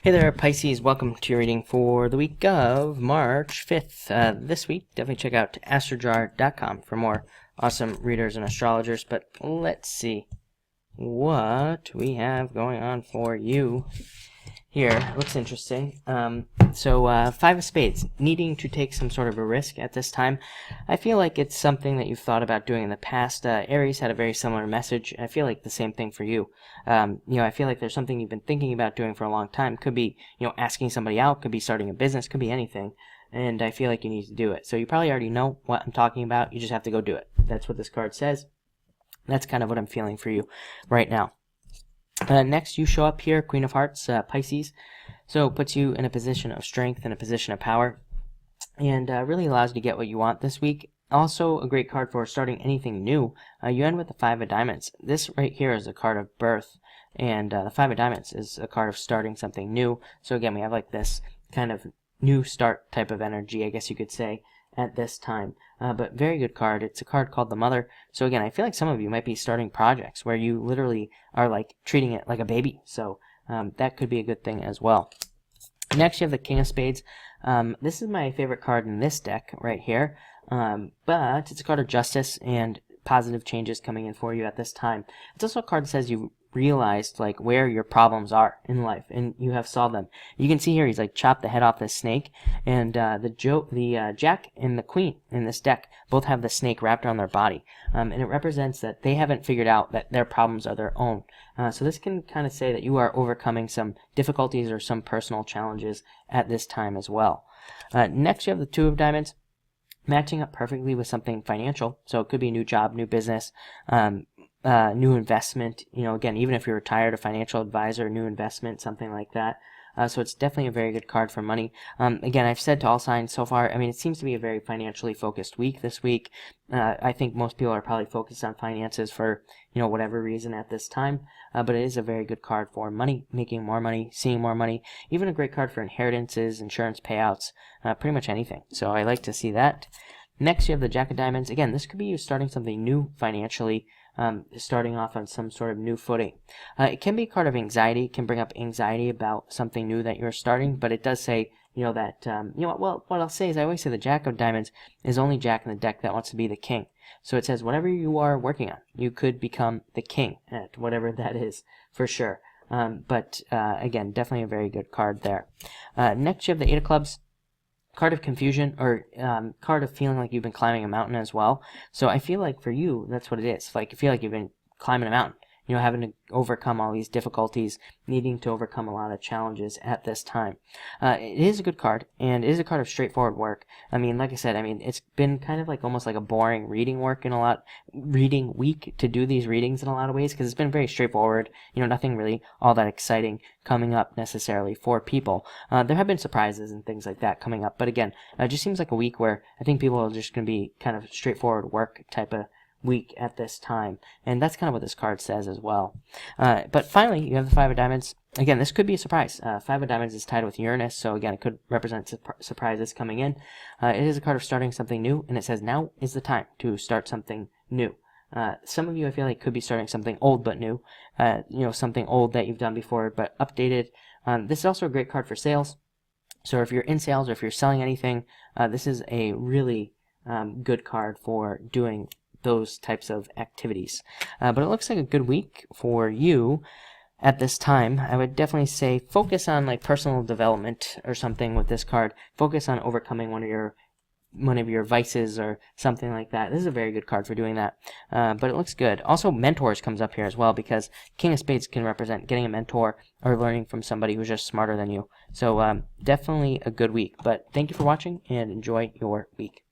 Hey there, Pisces. Welcome to your reading for the week of March 5th. This week, definitely check out astrojar.com for more awesome readers and astrologers. But let's see what we have going on for you here. Looks interesting. Five of Spades, needing to take some sort of a risk at this time. I feel like it's something that you've thought about doing in the past. Aries had a very similar message. I feel like the same thing for you. I feel like there's something you've been thinking about doing for a long time. Could be, asking somebody out. Could be starting a business. Could be anything. And I feel like you need to do it. So you probably already know what I'm talking about. You just have to go do it. That's what this card says. That's kind of what I'm feeling for you right now. Next, you show up here, Queen of Hearts, Pisces. So it puts you in a position of strength and a position of power, and really allows you to get what you want this week. Also, a great card for starting anything new. You end with the Five of Diamonds. This right here is a card of birth, and the Five of Diamonds is a card of starting something new. So again, we have like this kind of new start type of energy, I guess you could say, at this time. But very good card. It's a card called the Mother. So again, I feel like some of you might be starting projects where you literally are like treating it like a baby. So that could be a good thing as well. Next, you have the King of Spades. This is my favorite card in this deck right here. But it's a card of justice and positive changes coming in for you at this time. It's also a card that says you realized like where your problems are in life and you have solved them. You can see here he's like chopped the head off this snake, and the Jack and the Queen in this deck both have the snake wrapped around their body, and it represents that they haven't figured out that their problems are their own. So this can kind of say that you are overcoming some difficulties or some personal challenges at this time as well. Next, you have the Two of Diamonds, matching up perfectly with something financial. So it could be a new job, new business, new investment, again, even if you're retired, a financial advisor, new investment, something like that. So it's definitely a very good card for money. Again, I've said to all signs so far, it seems to be a very financially focused week this week. I think most people are probably focused on finances for, whatever reason at this time. But it is a very good card for money, making more money, seeing more money, even a great card for inheritances, insurance payouts, pretty much anything. So I like to see that. Next, you have the Jack of Diamonds. Again, this could be you starting something new financially, starting off on some sort of new footing. It can be a card of anxiety. It can bring up anxiety about something new that you're starting, but it does say, what I'll say is I always say the Jack of Diamonds is only Jack in the deck that wants to be the king. So it says whatever you are working on, you could become the king at whatever that is, for sure. Again, definitely a very good card there. Next, you have the Eight of Clubs. Card of confusion, or card of feeling like you've been climbing a mountain as well. So I feel like for you, that's what it is. Like you feel like you've been climbing a mountain, having to overcome all these difficulties, needing to overcome a lot of challenges at this time. It is a good card, and it is a card of straightforward work. Like I said, it's been kind of like almost like a boring reading week to do these readings in a lot of ways, because it's been very straightforward, nothing really all that exciting coming up necessarily for people. There have been surprises and things like that coming up, but again, it just seems like a week where I think people are just going to be kind of straightforward work type of week at this time, and that's kind of what this card says as well. But finally, you have the Five of Diamonds. Again, this could be a surprise. Five of Diamonds is tied with Uranus, so again, it could represent surprises coming in. It is a card of starting something new, and it says now is the time to start something new. Some of you, I feel like, could be starting something old but new. Something old that you've done before but updated. This is also a great card for sales. So if you're in sales or if you're selling anything, this is a really good card for doing those types of activities. But it looks like a good week for you at this time. I would definitely say focus on like personal development or something with this card. Focus on overcoming one of your vices or something like that. This is a very good card for doing that. But it looks good. Also, mentors comes up here as well, because King of Spades can represent getting a mentor or learning from somebody who's just smarter than you. So definitely a good week. But thank you for watching, and enjoy your week.